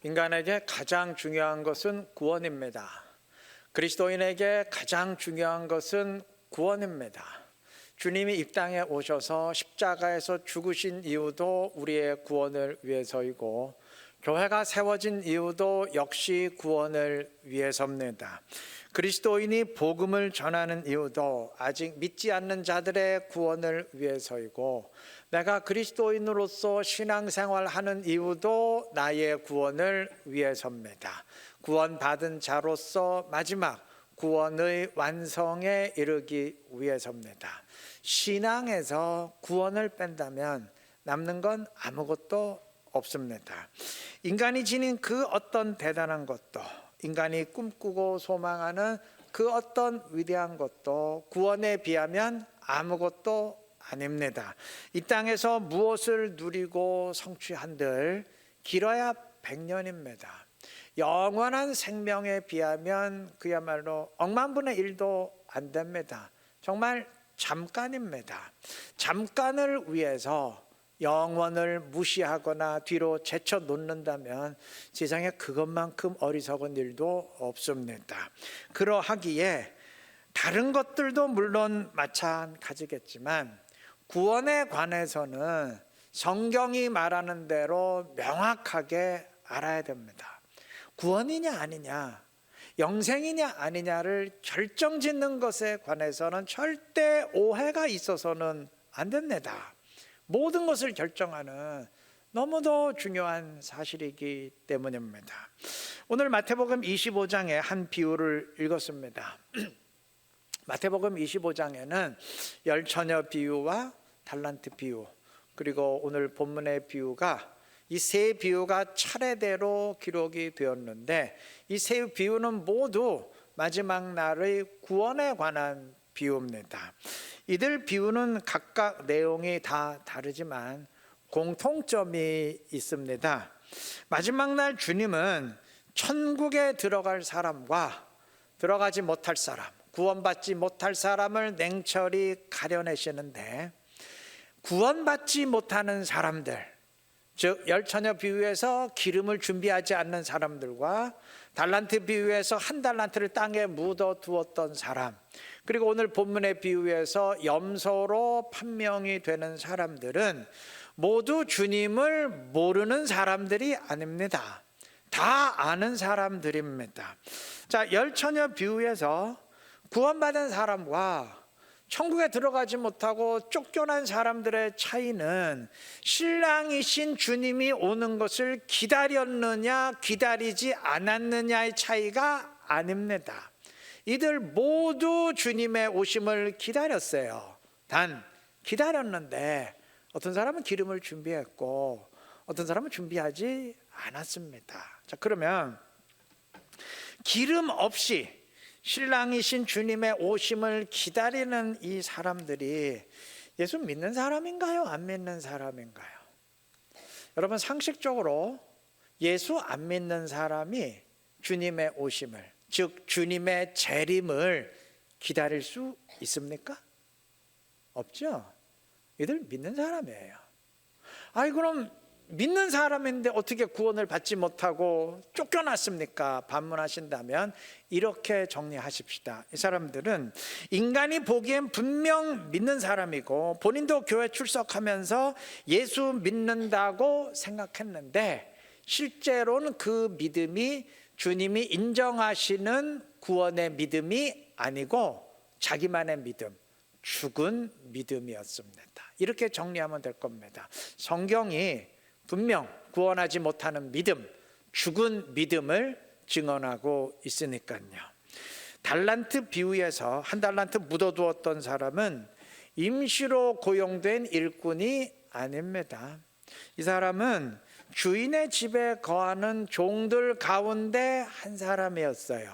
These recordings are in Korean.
인간에게 가장 중요한 것은 구원입니다. 그리스도인에게 가장 중요한 것은 구원입니다. 주님이 이 땅에 오셔서 십자가에서 죽으신 이유도 우리의 구원을 위해서이고, 교회가 세워진 이유도 역시 구원을 위해서입니다. 그리스도인이 복음을 전하는 이유도 아직 믿지 않는 자들의 구원을 위해서이고, 내가 그리스도인으로서 신앙생활하는 이유도 나의 구원을 위해서입니다. 구원받은 자로서 마지막 구원의 완성에 이르기 위해서입니다. 신앙에서 구원을 뺀다면 남는 건 아무것도 없습니다. 인간이 지닌 그 어떤 대단한 것도, 인간이 꿈꾸고 소망하는 그 어떤 위대한 것도 구원에 비하면 아무것도 아닙니다. 이 땅에서 무엇을 누리고 성취한들 길어야 100년입니다. 영원한 생명에 비하면 그야말로 억만분의 1도 안 됩니다. 정말 잠깐입니다. 잠깐을 위해서 영원을 무시하거나 뒤로 제쳐놓는다면 세상에 그것만큼 어리석은 일도 없습니다. 그러하기에 다른 것들도 물론 마찬가지겠지만 구원에 관해서는 성경이 말하는 대로 명확하게 알아야 됩니다. 구원이냐 아니냐, 영생이냐 아니냐를 결정짓는 것에 관해서는 절대 오해가 있어서는 안 됩니다. 모든 것을 결정하는 너무도 중요한 사실이기 때문입니다. 오늘 마태복음 25장에 한 비유를 읽었습니다. 마태복음 25장에는 열처녀 비유와 달란트 비유, 그리고 오늘 본문의 비유가, 이 세 비유가 차례대로 기록이 되었는데, 이 세 비유는 모두 마지막 날의 구원에 관한 비유입니다. 이들 비유는 각각 내용이 다 다르지만 공통점이 있습니다. 마지막 날 주님은 천국에 들어갈 사람과 들어가지 못할 사람, 구원받지 못할 사람을 냉철히 가려내시는데, 구원받지 못하는 사람들, 즉 열처녀 비유에서 기름을 준비하지 않는 사람들과 달란트 비유에서 한 달란트를 땅에 묻어 두었던 사람, 그리고 오늘 본문의 비유에서 염소로 판명이 되는 사람들은 모두 주님을 모르는 사람들이 아닙니다. 다 아는 사람들입니다. 자, 열처녀 비유에서 구원받은 사람과 천국에 들어가지 못하고 쫓겨난 사람들의 차이는 신랑이신 주님이 오는 것을 기다렸느냐 기다리지 않았느냐의 차이가 아닙니다. 이들 모두 주님의 오심을 기다렸어요. 단 기다렸는데 어떤 사람은 기름을 준비했고 어떤 사람은 준비하지 않았습니다. 자, 그러면 기름 없이 신랑이신 주님의 오심을 기다리는 이 사람들이 예수 믿는 사람인가요? 안 믿는 사람인가요? 여러분, 상식적으로 예수 안 믿는 사람이 주님의 오심을, 즉 주님의 재림을 기다릴 수 있습니까? 없죠. 이들 믿는 사람이에요. 아이, 그럼 믿는 사람인데 어떻게 구원을 받지 못하고 쫓겨났습니까? 반문하신다면 이렇게 정리하십시다. 이 사람들은 인간이 보기엔 분명 믿는 사람이고 본인도 교회 출석하면서 예수 믿는다고 생각했는데, 실제로는 그 믿음이 주님이 인정하시는 구원의 믿음이 아니고 자기만의 믿음, 죽은 믿음이었습니다. 이렇게 정리하면 될 겁니다. 성경이 분명 구원하지 못하는 믿음, 죽은 믿음을 증언하고 있으니까요. 달란트 비유에서 한 달란트 묻어두었던 사람은 임시로 고용된 일꾼이 아닙니다. 이 사람은 주인의 집에 거하는 종들 가운데 한 사람이었어요.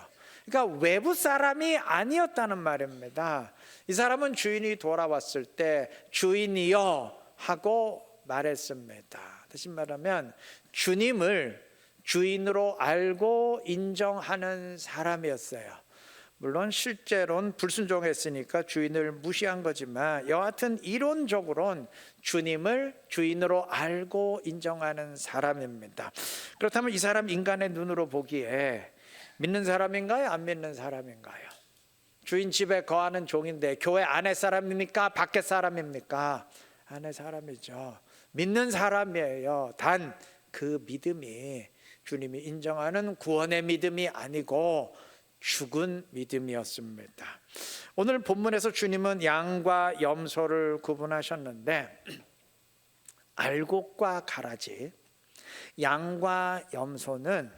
그러니까 외부 사람이 아니었다는 말입니다. 이 사람은 주인이 돌아왔을 때 주인이여 하고 말했습니다. 다시 말하면 주님을 주인으로 알고 인정하는 사람이었어요. 물론 실제로는 불순종했으니까 주인을 무시한 거지만 여하튼 이론적으로는 주님을 주인으로 알고 인정하는 사람입니다. 그렇다면 이 사람 인간의 눈으로 보기에 믿는 사람인가요? 안 믿는 사람인가요? 주인 집에 거하는 종인데 교회 안에 사람입니까? 밖에 사람입니까? 안에 사람이죠. 믿는 사람이에요. 단 그 믿음이 주님이 인정하는 구원의 믿음이 아니고 죽은 믿음이었습니다. 오늘 본문에서 주님은 양과 염소를 구분하셨는데 알곡과 가라지, 양과 염소는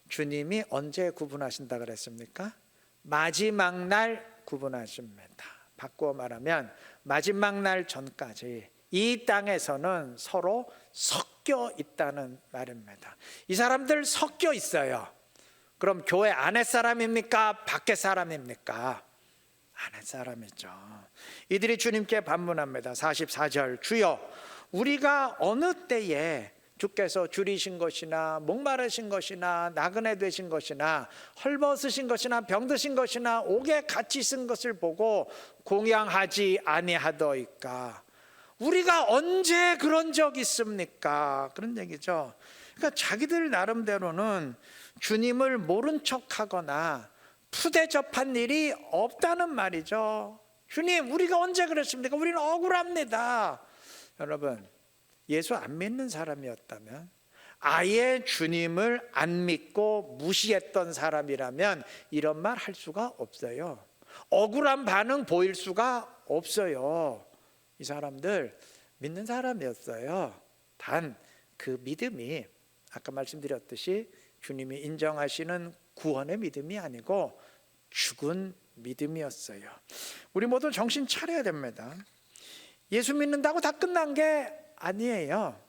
주님이 언제 구분하신다 그랬습니까? 마지막 날 구분하십니다. 바꾸어 말하면 마지막 날 전까지 이 땅에서는 서로 섞여 있다는 말입니다. 이 사람들 섞여 있어요. 그럼 교회 안에 사람입니까? 밖에 사람입니까? 안에 사람이죠. 이들이 주님께 반문합니다. 44절, 주여 우리가 어느 때에 주께서 줄이신 것이나 목마르신 것이나 나그네 되신 것이나 헐벗으신 것이나 병드신 것이나 옥에 갇히 쓴 것을 보고 공양하지 아니하더이까? 우리가 언제 그런 적 있습니까? 그런 얘기죠. 그러니까 자기들 나름대로는 주님을 모른 척하거나 푸대접한 일이 없다는 말이죠. 주님, 우리가 언제 그랬습니까? 우리는 억울합니다. 여러분, 예수 안 믿는 사람이었다면, 아예 주님을 안 믿고 무시했던 사람이라면 이런 말 할 수가 없어요. 억울한 반응 보일 수가 없어요. 이 사람들 믿는 사람이었어요. 단 그 믿음이 아까 말씀드렸듯이 주님이 인정하시는 구원의 믿음이 아니고 죽은 믿음이었어요. 우리 모두 정신 차려야 됩니다. 예수 믿는다고 다 끝난 게 아니에요.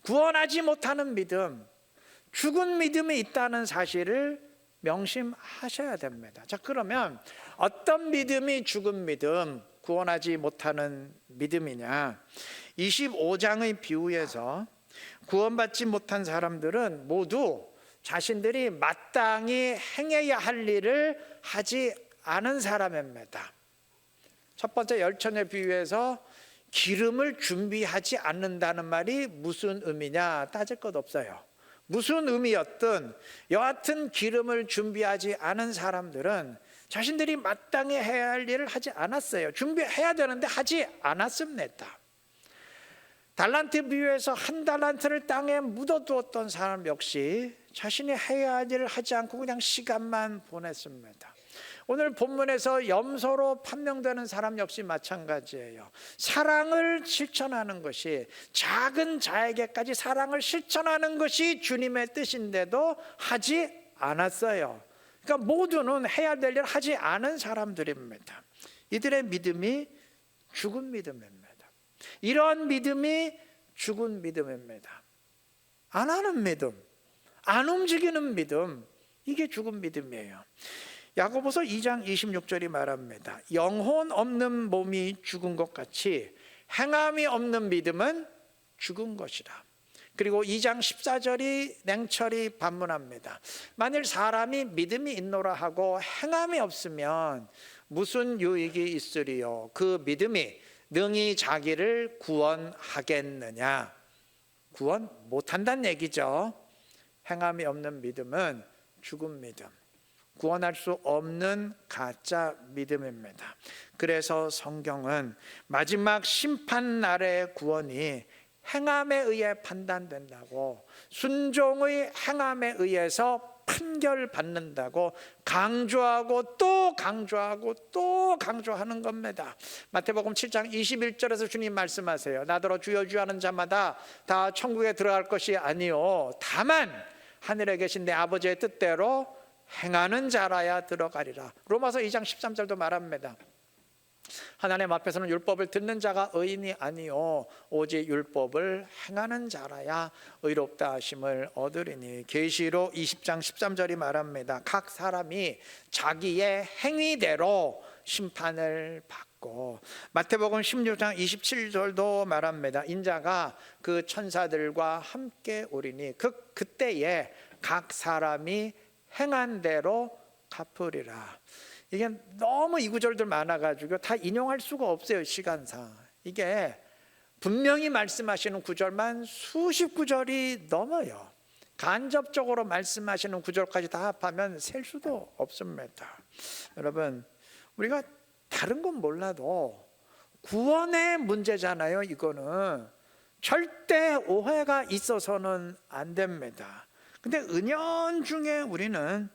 구원하지 못하는 믿음, 죽은 믿음이 있다는 사실을 명심하셔야 됩니다. 자, 그러면 어떤 믿음이 죽은 믿음, 구원하지 못하는 믿음이냐? 25장의 비유에서 구원받지 못한 사람들은 모두 자신들이 마땅히 행해야 할 일을 하지 않은 사람입니다. 첫 번째 열처녀 비유에서 기름을 준비하지 않는다는 말이 무슨 의미냐 따질 것 없어요. 무슨 의미였든 여하튼 기름을 준비하지 않은 사람들은 자신들이 마땅히 해야 할 일을 하지 않았어요. 준비해야 되는데 하지 않았습니다. 달란트 비유에서 한 달란트를 땅에 묻어두었던 사람 역시 자신이 해야 할 일을 하지 않고 그냥 시간만 보냈습니다. 오늘 본문에서 염소로 판명되는 사람 역시 마찬가지예요. 사랑을 실천하는 것이, 작은 자에게까지 사랑을 실천하는 것이 주님의 뜻인데도 하지 않았어요. 그러니까 모두는 해야 될 일을 하지 않은 사람들입니다. 이들의 믿음이 죽은 믿음입니다. 이러한 믿음이 죽은 믿음입니다. 안 하는 믿음, 안 움직이는 믿음, 이게 죽은 믿음이에요. 야고보서 2장 26절이 말합니다. 영혼 없는 몸이 죽은 것 같이 행함이 없는 믿음은 죽은 것이라. 그리고 2장 14절이 냉철히 반문합니다. 만일 사람이 믿음이 있노라 하고 행함이 없으면 무슨 유익이 있으리요? 그 믿음이 능히 자기를 구원하겠느냐? 구원 못한다는 얘기죠. 행함이 없는 믿음은 죽은 믿음, 구원할 수 없는 가짜 믿음입니다. 그래서 성경은 마지막 심판 날의 구원이 행함에 의해 판단된다고, 순종의 행함에 의해서 판결받는다고 강조하고 또 강조하고 또 강조하는 겁니다. 마태복음 7장 21절에서 주님 말씀하세요. 나더러 주여 주여 하는 자마다 다 천국에 들어갈 것이 아니요 다만 하늘에 계신 내 아버지의 뜻대로 행하는 자라야 들어가리라. 로마서 2장 13절도 말합니다. 하나님 앞에서는 율법을 듣는 자가 의인이 아니요 오직 율법을 행하는 자라야 의롭다 하심을 얻으리니. 계시록 20장 13절이 말합니다. 각 사람이 자기의 행위대로 심판을 받고, 마태복음 16장 27절도 말합니다. 인자가 그 천사들과 함께 오리니 그때에 각 사람이 행한 대로 갚으리라. 이게 너무 이 구절들 많아가지고 다 인용할 수가 없어요, 시간상. 이게 분명히 말씀하시는 구절만 수십 구절이 넘어요. 간접적으로 말씀하시는 구절까지 다 합하면 셀 수도 없습니다. 여러분, 우리가 다른 건 몰라도 구원의 문제잖아요. 이거는 절대 오해가 있어서는 안 됩니다. 근데 은연중에 우리는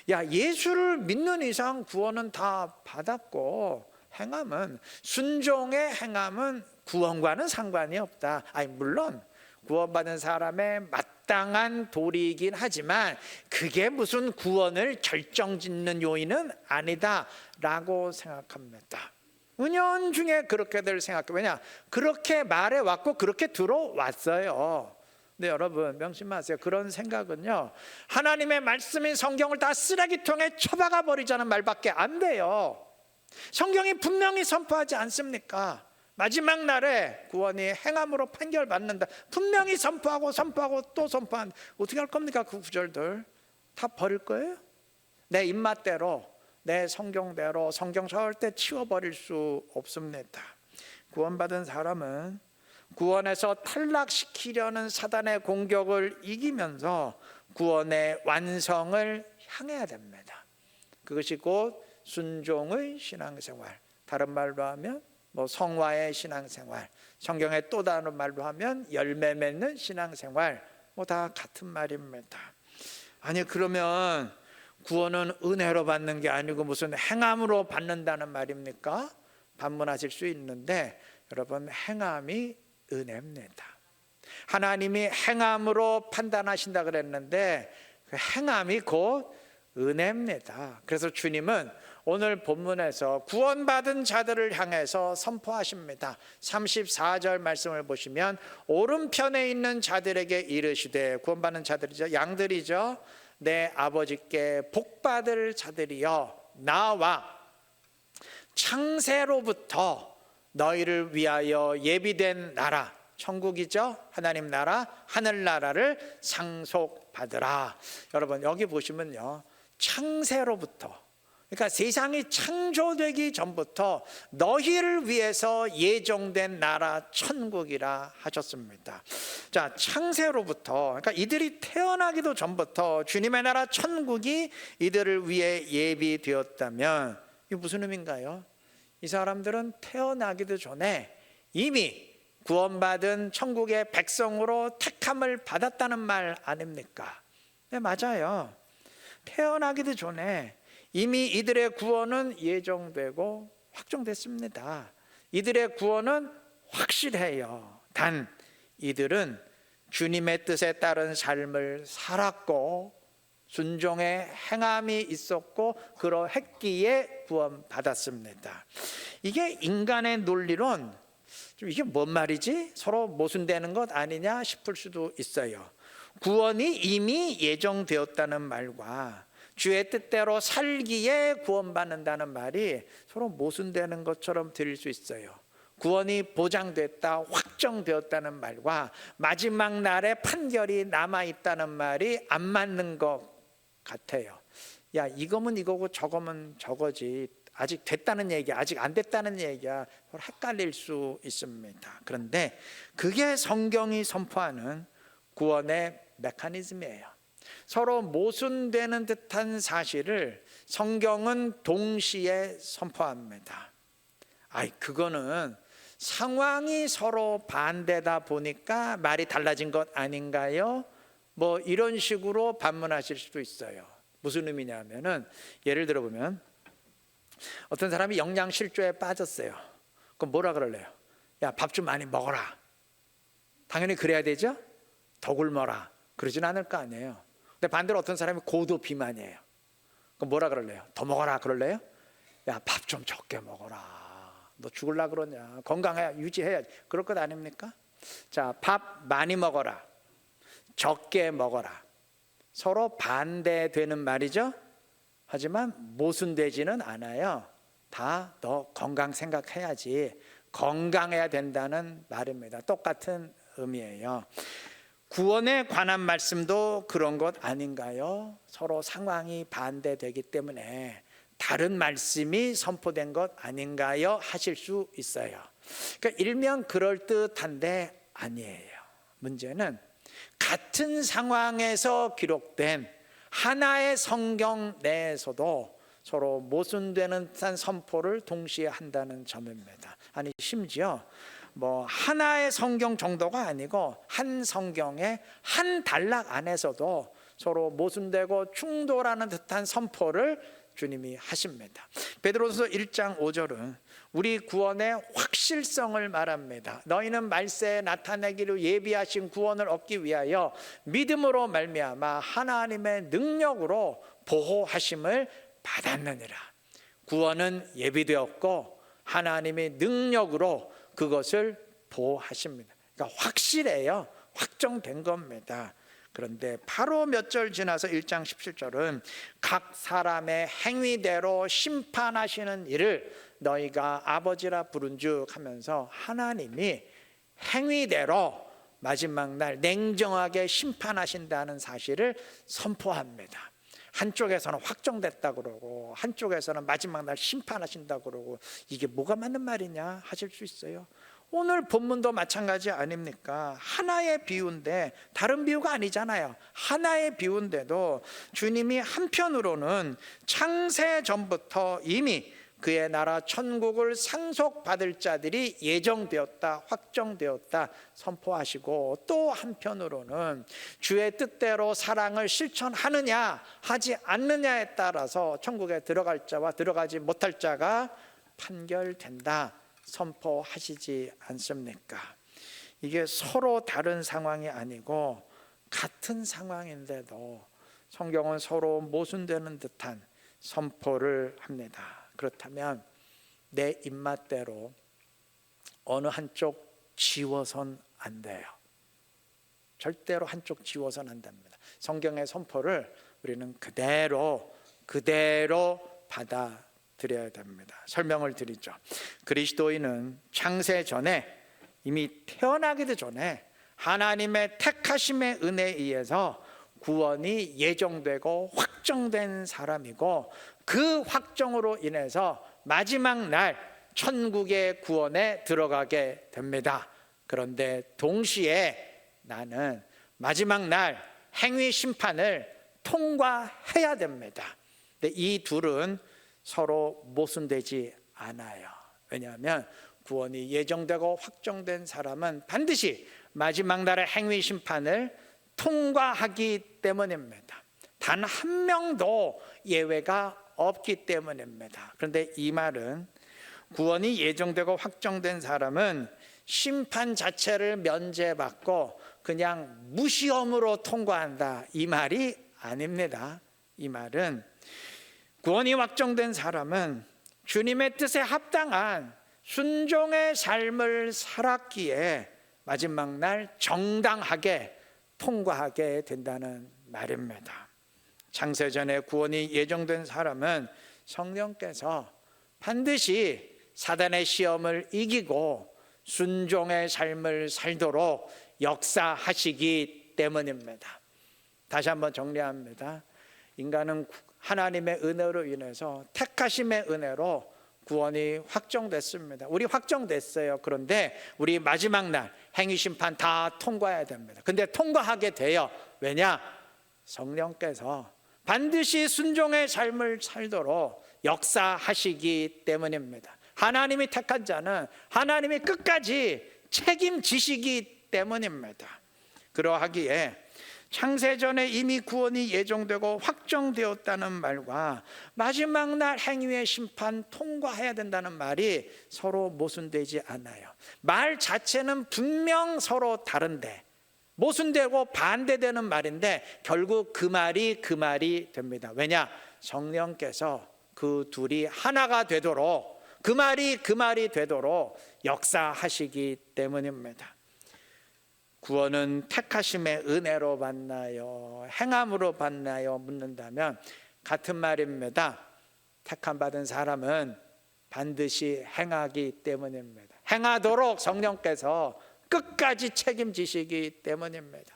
예수를 믿는 이상 구원은 다 받았고, 행함은, 순종의 행함은 구원과는 상관이 없다. 물론 구원받은 사람의 마땅한 도리이긴 하지만 그게 무슨 구원을 결정짓는 요인은 아니다라고 생각합니다. 은연중에 그렇게들 생각해요. 왜냐? 그렇게 말해왔고 그렇게 들어왔어요. 근데 여러분 명심하세요. 그런 생각은요, 하나님의 말씀인 성경을 다 쓰레기통에 처박아 버리자는 말밖에 안 돼요. 성경이 분명히 선포하지 않습니까? 마지막 날에 구원이 행함으로 판결받는다. 분명히 선포하고 또 선포한. 어떻게 할 겁니까? 그 구절들 다 버릴 거예요? 내 입맛대로, 내 성경대로 성경 절대 치워버릴 수 없습니다. 구원받은 사람은 구원에서 탈락시키려는 사단의 공격을 이기면서 구원의 완성을 향해야 됩니다. 그것이 곧 순종의 신앙생활, 다른 말로 하면 성화의 신앙생활, 성경의 또 다른 말로 하면 열매 맺는 신앙생활, 다 같은 말입니다. 아니 그러면 구원은 은혜로 받는 게 아니고 무슨 행함으로 받는다는 말입니까? 반문하실 수 있는데, 여러분 행함이 은혜입니다. 하나님이 행함으로 판단하신다 그랬는데 그 행함이 곧 은혜입니다. 그래서 주님은 오늘 본문에서 구원받은 자들을 향해서 선포하십니다. 34절 말씀을 보시면 오른편에 있는 자들에게 이르시되, 구원받는 자들이죠, 양들이죠. 내 아버지께 복받을 자들이여, 나와 창세로부터 너희를 위하여 예비된 나라, 천국이죠, 하나님 나라, 하늘나라를 상속받으라. 여러분 여기 보시면요, 창세로부터, 그러니까 세상이 창조되기 전부터 너희를 위해서 예정된 나라 천국이라 하셨습니다. 자, 창세로부터, 그러니까 이들이 태어나기도 전부터 주님의 나라 천국이 이들을 위해 예비되었다면 이게 무슨 의미인가요? 이 사람들은 태어나기도 전에 이미 구원받은 천국의 백성으로 택함을 받았다는 말 아닙니까? 네, 맞아요. 태어나기도 전에 이미 이들의 구원은 예정되고 확정됐습니다. 이들의 구원은 확실해요. 단 이들은 주님의 뜻에 따른 삶을 살았고 순종의 행함이 있었고 그러했기에 구원받았습니다. 이게 인간의 논리론, 이게 뭔 말이지? 서로 모순되는 것 아니냐 싶을 수도 있어요. 구원이 이미 예정되었다는 말과 주의 뜻대로 살기에 구원받는다는 말이 서로 모순되는 것처럼 들릴 수 있어요. 구원이 보장됐다, 확정되었다는 말과 마지막 날에 판결이 남아있다는 말이 안 맞는 것 같아요. 야, 이거면 이거고 저거면 저거지, 아직 됐다는 얘기야, 아직 안 됐다는 얘기야, 헷갈릴 수 있습니다. 그런데 그게 성경이 선포하는 구원의 메커니즘이에요. 서로 모순되는 듯한 사실을 성경은 동시에 선포합니다. 그거는 상황이 서로 반대다 보니까 말이 달라진 것 아닌가요? 이런 식으로 반문하실 수도 있어요. 무슨 의미냐면은, 예를 들어 보면 어떤 사람이 영양실조에 빠졌어요. 그럼 뭐라 그럴래요? 야, 밥 좀 많이 먹어라. 당연히 그래야 되죠? 더 굶어라. 그러진 않을 거 아니에요. 근데 반대로 어떤 사람이 고도 비만이에요. 그럼 뭐라 그럴래요? 더 먹어라 그럴래요? 야, 밥 좀 적게 먹어라. 너 죽을라 그러냐? 건강해 유지해야지. 그럴 것 아닙니까? 자, 밥 많이 먹어라, 적게 먹어라. 서로 반대되는 말이죠. 하지만 모순되지는 않아요. 다 너 건강 생각해야지, 건강해야 된다는 말입니다. 똑같은 의미예요. 구원에 관한 말씀도 그런 것 아닌가요? 서로 상황이 반대되기 때문에 다른 말씀이 선포된 것 아닌가요? 하실 수 있어요. 그러니까 일면 그럴듯한데 아니에요. 문제는 같은 상황에서 기록된 하나의 성경 내에서도 서로 모순되는 듯한 선포를 동시에 한다는 점입니다. 아니 심지어 하나의 성경 정도가 아니고 한 성경의 한 단락 안에서도 서로 모순되고 충돌하는 듯한 선포를 주님이 하십니다. 베드로서 1장 5절은 우리 구원의 확실성을 말합니다. 너희는 말세에 나타내기로 예비하신 구원을 얻기 위하여 믿음으로 말미암아 하나님의 능력으로 보호하심을 받았느니라. 구원은 예비되었고 하나님의 능력으로 그것을 보호하십니다. 그러니까 확실해요. 확정된 겁니다. 그런데 바로 몇 절 지나서 1장 17절은 각 사람의 행위대로 심판하시는 일을 너희가 아버지라 부른즉 하면서 하나님이 행위대로 마지막 날 냉정하게 심판하신다는 사실을 선포합니다. 한쪽에서는 확정됐다 그러고 한쪽에서는 마지막 날 심판하신다 그러고 이게 뭐가 맞는 말이냐 하실 수 있어요. 오늘 본문도 마찬가지 아닙니까? 하나의 비유인데 다른 비유가 아니잖아요. 하나의 비유인데도 주님이 한편으로는 창세 전부터 이미 그의 나라 천국을 상속받을 자들이 예정되었다, 확정되었다 선포하시고, 또 한편으로는 주의 뜻대로 사랑을 실천하느냐 하지 않느냐에 따라서 천국에 들어갈 자와 들어가지 못할 자가 판결된다 선포하시지 않습니까? 이게 서로 다른 상황이 아니고 같은 상황인데도 성경은 서로 모순되는 듯한 선포를 합니다. 그렇다면 내 입맛대로 어느 한쪽 지워선 안 돼요. 절대로 한쪽 지워선 안 됩니다. 성경의 선포를 우리는 그대로 받아들여야 됩니다. 설명을 드리죠. 그리스도인은 창세 전에, 이미 태어나기도 전에 하나님의 택하심의 은혜에 의해서 구원이 예정되고 확정된 사람이고, 그 확정으로 인해서 마지막 날 천국의 구원에 들어가게 됩니다. 그런데 동시에 나는 마지막 날 행위 심판을 통과해야 됩니다. 근데 이 둘은 서로 모순되지 않아요. 왜냐하면 구원이 예정되고 확정된 사람은 반드시 마지막 날의 행위 심판을 통과하기 때문입니다. 단 한 명도 예외가 없기 때문입니다. 그런데 이 말은 구원이 예정되고 확정된 사람은 심판 자체를 면제받고 그냥 무시험으로 통과한다, 이 말이 아닙니다. 이 말은 구원이 확정된 사람은 주님의 뜻에 합당한 순종의 삶을 살았기에 마지막 날 정당하게 통과하게 된다는 말입니다. 창세전에 구원이 예정된 사람은 성령께서 반드시 사단의 시험을 이기고 순종의 삶을 살도록 역사하시기 때문입니다. 다시 한번 정리합니다. 인간은 하나님의 은혜로 인해서, 택하심의 은혜로 구원이 확정됐습니다. 우리 확정됐어요. 그런데 우리 마지막 날 행위심판 다 통과해야 됩니다. 근데 통과하게 돼요. 왜냐? 성령께서 반드시 순종의 삶을 살도록 역사하시기 때문입니다. 하나님이 택한 자는 하나님이 끝까지 책임지시기 때문입니다. 그러하기에 창세전에 이미 구원이 예정되고 확정되었다는 말과 마지막 날 행위의 심판 통과해야 된다는 말이 서로 모순되지 않아요. 말 자체는 분명 서로 다른데, 모순되고 반대되는 말인데 결국 그 말이 됩니다. 왜냐? 성령께서 그 둘이 하나가 되도록, 그 말이 되도록 역사하시기 때문입니다. 구원은 택하심의 은혜로 받나요? 행함으로 받나요? 묻는다면 같은 말입니다. 택함 받은 사람은 반드시 행하기 때문입니다. 행하도록 성령께서 끝까지 책임지시기 때문입니다.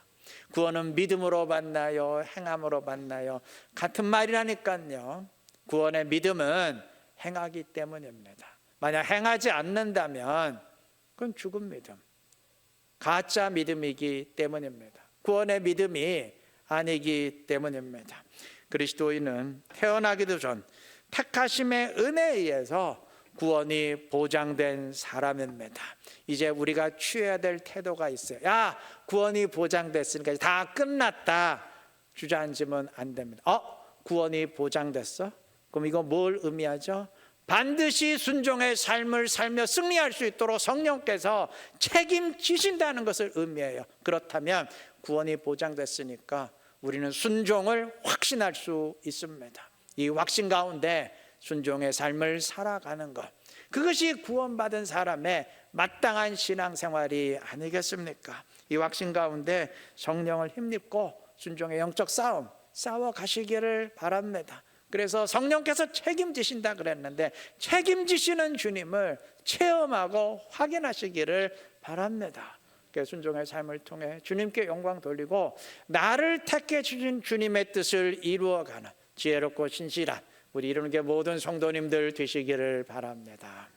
구원은 믿음으로 받나요? 행함으로 받나요? 같은 말이라니까요. 구원의 믿음은 행하기 때문입니다. 만약 행하지 않는다면 그건 죽은 믿음, 가짜 믿음이기 때문입니다. 구원의 믿음이 아니기 때문입니다. 그리스도인은 태어나기도 전 택하심의 은혜에 의해서 구원이 보장된 사람입니다. 이제 우리가 취해야 될 태도가 있어요. 야, 구원이 보장됐으니까 다 끝났다 주저앉으면 안 됩니다. 구원이 보장됐어? 그럼 이거 뭘 의미하죠? 반드시 순종의 삶을 살며 승리할 수 있도록 성령께서 책임지신다는 것을 의미해요. 그렇다면 구원이 보장됐으니까 우리는 순종을 확신할 수 있습니다. 이 확신 가운데 순종의 삶을 살아가는 것, 그것이 구원받은 사람의 마땅한 신앙생활이 아니겠습니까? 이 확신 가운데 성령을 힘입고 순종의 영적 싸움 싸워 가시기를 바랍니다. 그래서 성령께서 책임지신다 그랬는데 책임지시는 주님을 체험하고 확인하시기를 바랍니다. 순종의 삶을 통해 주님께 영광 돌리고 나를 택해 주신 주님의 뜻을 이루어가는 지혜롭고 신실한 우리 이름의 모든 성도님들 되시기를 바랍니다.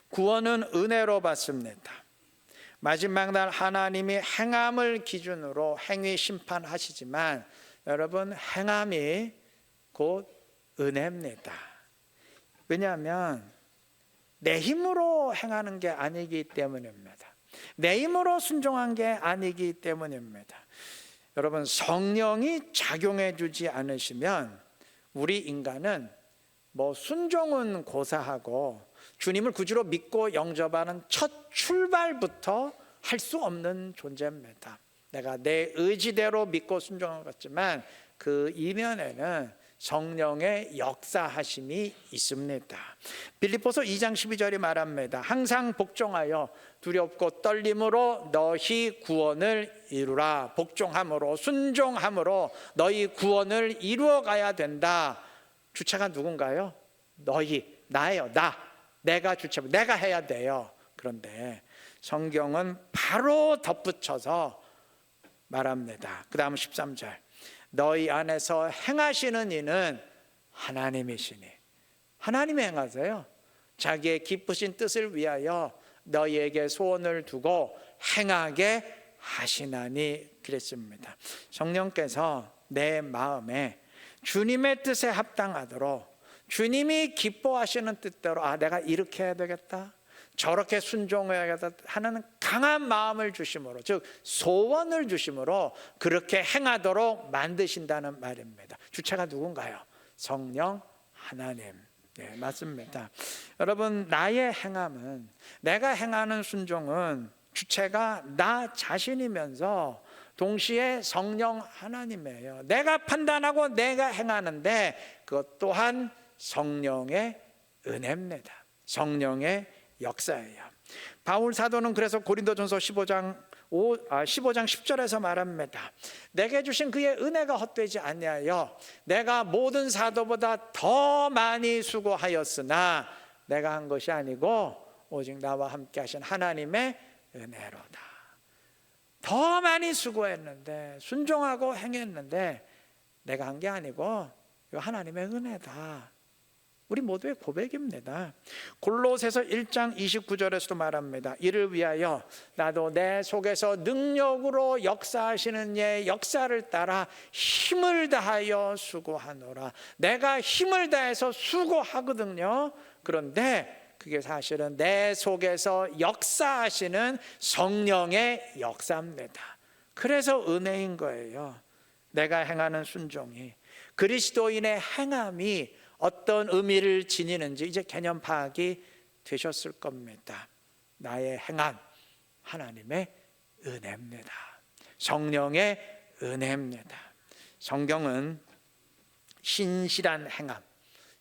구원은 은혜로 받습니다. 마지막 날 하나님이 행함을 기준으로 행위 심판하시지만 여러분, 행함이 곧 은혜입니다. 왜냐하면 내 힘으로 행하는 게 아니기 때문입니다. 내 힘으로 순종한 게 아니기 때문입니다. 여러분, 성령이 작용해 주지 않으시면 우리 인간은 순종은 고사하고 주님을 구주로 믿고 영접하는 첫 출발부터 할 수 없는 존재입니다. 내가 내 의지대로 믿고 순종한 것 같지만 그 이면에는 성령의 역사하심이 있습니다. 빌립보서 2장 12절이 말합니다. 항상 복종하여 두렵고 떨림으로 너희 구원을 이루라. 복종함으로 순종함으로 너희 구원을 이루어 가야 된다. 주체가 누군가요? 너희, 나예요. 내가 주체고 내가 해야 돼요. 그런데 성경은 바로 덧붙여서 말합니다. 그 다음 13절, 너희 안에서 행하시는 이는 하나님이시니. 하나님이 행하세요. 자기의 기쁘신 뜻을 위하여 너희에게 소원을 두고 행하게 하시나니 그랬습니다. 성령께서 내 마음에 주님의 뜻에 합당하도록 주님이 기뻐하시는 뜻대로 내가 이렇게 해야 되겠다, 저렇게 순종해야겠다 하는 강한 마음을 주심으로, 즉 소원을 주심으로 그렇게 행하도록 만드신다는 말입니다. 주체가 누군가요? 성령 하나님. 네, 맞습니다. 여러분, 나의 행함은, 내가 행하는 순종은 주체가 나 자신이면서 동시에 성령 하나님이에요. 내가 판단하고 내가 행하는데 그것 또한 성령의 은혜입니다. 성령의 역사예요. 바울 사도는 그래서 고린도전서 15장 10절에서 말합니다. 내게 주신 그의 은혜가 헛되지 아니하여 내가 모든 사도보다 더 많이 수고하였으나 내가 한 것이 아니고 오직 나와 함께 하신 하나님의 은혜로다. 더 많이 수고했는데, 순종하고 행했는데 내가 한 게 아니고 이거 하나님의 은혜다. 우리 모두의 고백입니다. 골로새서 1장 29절에서도 말합니다. 이를 위하여 나도 내 속에서 능력으로 역사하시는 이의 역사를 따라 힘을 다하여 수고하노라. 내가 힘을 다해서 수고하거든요. 그런데 그게 사실은 내 속에서 역사하시는 성령의 역사입니다. 그래서 은혜인 거예요. 내가 행하는 순종이, 그리스도인의 행함이 어떤 의미를 지니는지 이제 개념 파악이 되셨을 겁니다. 나의 행함, 하나님의 은혜입니다. 성령의 은혜입니다. 성경은 신실한 행함,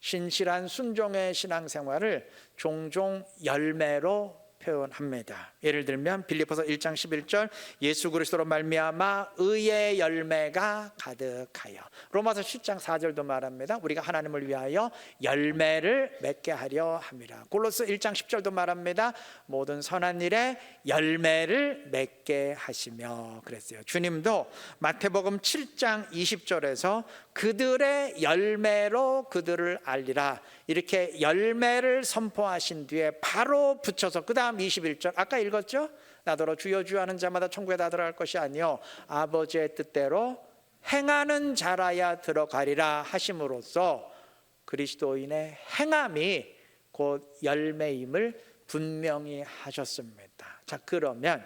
신실한 순종의 신앙생활을 종종 열매로 표현합니다. 예를 들면 빌립보서 1장 11절 예수 그리스도로 말미암아 의의 열매가 가득하여. 로마서 10장 4절도 말합니다. 우리가 하나님을 위하여 열매를 맺게 하려 함이라. 골로새 1장 10절도 말합니다. 모든 선한 일에 열매를 맺게 하시며 그랬어요. 주님도 마태복음 7장 20절에서 그들의 열매로 그들을 알리라 이렇게 열매를 선포하신 뒤에 바로 붙여서 그 다음 21절 아까 읽었죠? 나더러 주여 주여 하는 자마다 천국에 다 들어갈 것이 아니요 아버지의 뜻대로 행하는 자라야 들어가리라 하심으로써 그리스도인의 행함이 곧 열매임을 분명히 하셨습니다. 자, 그러면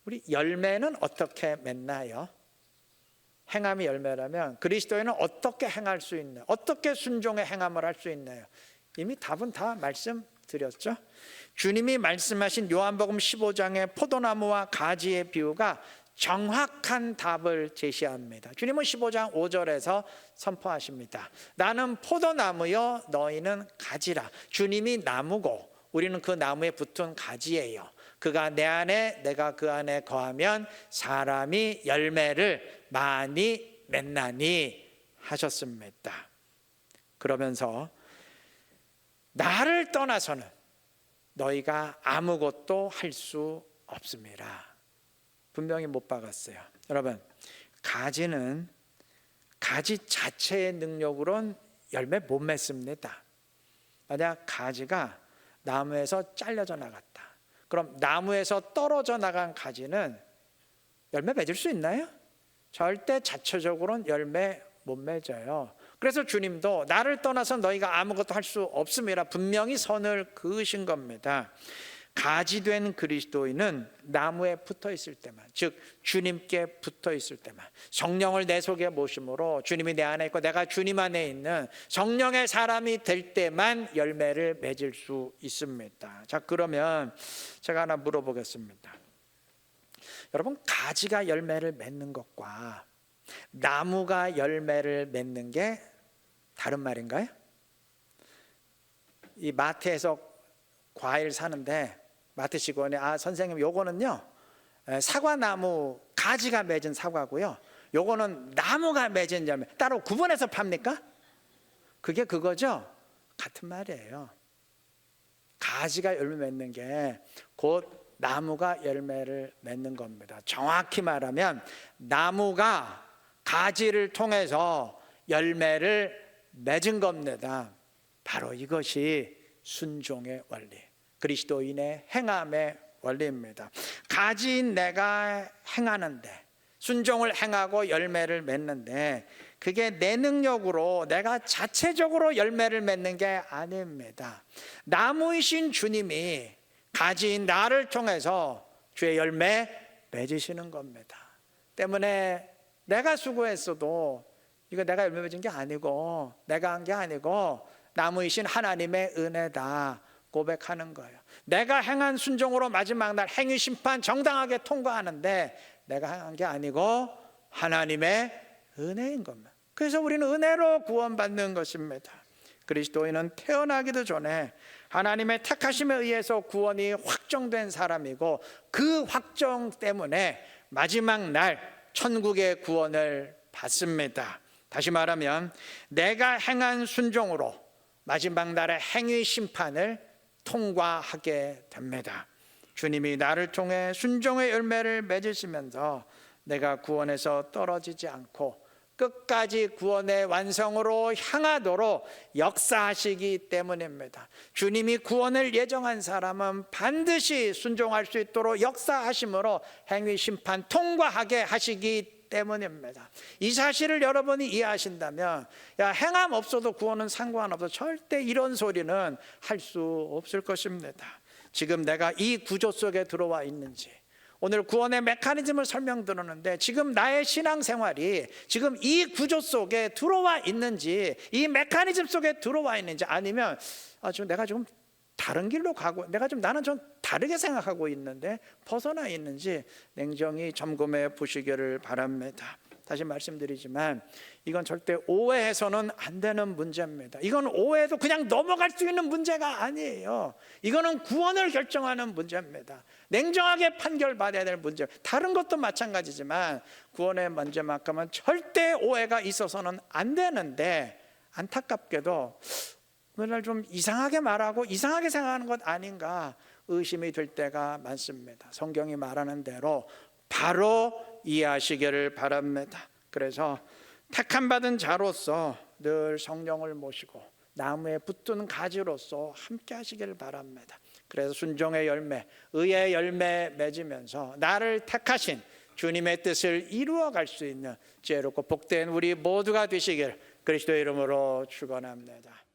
우리 열매는 어떻게 맺나요? 행함이 열매라면 그리스도인은 어떻게 행할 수 있나요? 어떻게 순종의 행함을 할 수 있나요? 이미 답은 다 말씀드렸죠. 주님이 말씀하신 요한복음 15장의 포도나무와 가지의 비유가 정확한 답을 제시합니다. 주님은 15장 5절에서 선포하십니다. 나는 포도나무요 너희는 가지라. 주님이 나무고 우리는 그 나무에 붙은 가지예요. 그가 내 안에 내가 그 안에 거하면 사람이 열매를 많이 맺나니 하셨습니다. 그러면서 나를 떠나서는 너희가 아무것도 할 수 없습니다. 분명히 못 박았어요. 여러분, 가지는 가지 자체의 능력으로는 열매 못 맺습니다. 만약 가지가 나무에서 잘려져 나갔다. 그럼 나무에서 떨어져 나간 가지는 열매 맺을 수 있나요? 절대 자체적으로는 열매 못 맺어요. 그래서 주님도 나를 떠나서 너희가 아무것도 할 수 없음이라 분명히 선을 그으신 겁니다. 가지된 그리스도인은 나무에 붙어 있을 때만, 즉 주님께 붙어 있을 때만, 성령을 내 속에 모심으로 주님이 내 안에 있고 내가 주님 안에 있는 성령의 사람이 될 때만 열매를 맺을 수 있습니다. 자, 그러면 제가 하나 물어보겠습니다. 여러분, 가지가 열매를 맺는 것과 나무가 열매를 맺는 게 다른 말인가요? 이 마트에서 과일 사는데 마트 직원이 선생님 요거는요 사과나무 가지가 맺은 사과고요 요거는 나무가 맺은 열매 따로 구분해서 팝니까? 그게 그거죠? 같은 말이에요. 가지가 열매 맺는 게 곧 나무가 열매를 맺는 겁니다. 정확히 말하면 나무가 가지를 통해서 열매를 맺은 겁니다. 바로 이것이 순종의 원리, 그리스도인의 행함의 원리입니다. 가지인 내가 행하는데, 순종을 행하고 열매를 맺는데 그게 내 능력으로 내가 자체적으로 열매를 맺는 게 아닙니다. 나무이신 주님이 가지인 나를 통해서 주의 열매 맺으시는 겁니다. 때문에 내가 수고했어도 이거 내가 열매 맺은 게 아니고 내가 한 게 아니고 나무이신 하나님의 은혜다 고백하는 거예요. 내가 행한 순종으로 마지막 날 행위 심판 정당하게 통과하는데 내가 한 게 아니고 하나님의 은혜인 겁니다. 그래서 우리는 은혜로 구원받는 것입니다. 그리스도인은 태어나기도 전에 하나님의 택하심에 의해서 구원이 확정된 사람이고 그 확정 때문에 마지막 날 천국의 구원을 받습니다. 다시 말하면 내가 행한 순종으로 마지막 날의 행위 심판을 통과하게 됩니다. 주님이 나를 통해 순종의 열매를 맺으시면서 내가 구원에서 떨어지지 않고 끝까지 구원의 완성으로 향하도록 역사하시기 때문입니다. 주님이 구원을 예정한 사람은 반드시 순종할 수 있도록 역사하심으로 행위 심판 통과하게 하시기 때문입니다. 이 사실을 여러분이 이해하신다면 행함 없어도 구원은 상관없어 절대 이런 소리는 할 수 없을 것입니다. 지금 내가 이 구조 속에 들어와 있는지, 오늘 구원의 메커니즘을 설명드렸는데 지금 나의 신앙생활이 지금 이 구조 속에 들어와 있는지, 이 메커니즘 속에 들어와 있는지, 아니면 내가 좀 다른 길로 가고 나는 좀 다르게 생각하고 있는데 벗어나 있는지 냉정히 점검해 보시기를 바랍니다. 다시 말씀드리지만 이건 절대 오해해서는 안 되는 문제입니다. 이건 오해도 그냥 넘어갈 수 있는 문제가 아니에요. 이거는 구원을 결정하는 문제입니다. 냉정하게 판결받아야 될 문제. 다른 것도 마찬가지지만 구원의 문제만큼은 절대 오해가 있어서는 안 되는데, 안타깝게도 오늘날 좀 이상하게 말하고 이상하게 생각하는 것 아닌가 의심이 들 때가 많습니다. 성경이 말하는 대로 바로 이해하시기를 바랍니다. 그래서 택함 받은 자로서 늘 성령을 모시고 나무에 붙은 가지로서 함께 하시기를 바랍니다. 그래서 순종의 열매, 의의 열매 맺으면서 나를 택하신 주님의 뜻을 이루어갈 수 있는 지혜롭고 복된 우리 모두가 되시길 그리스도의 이름으로 축원합니다.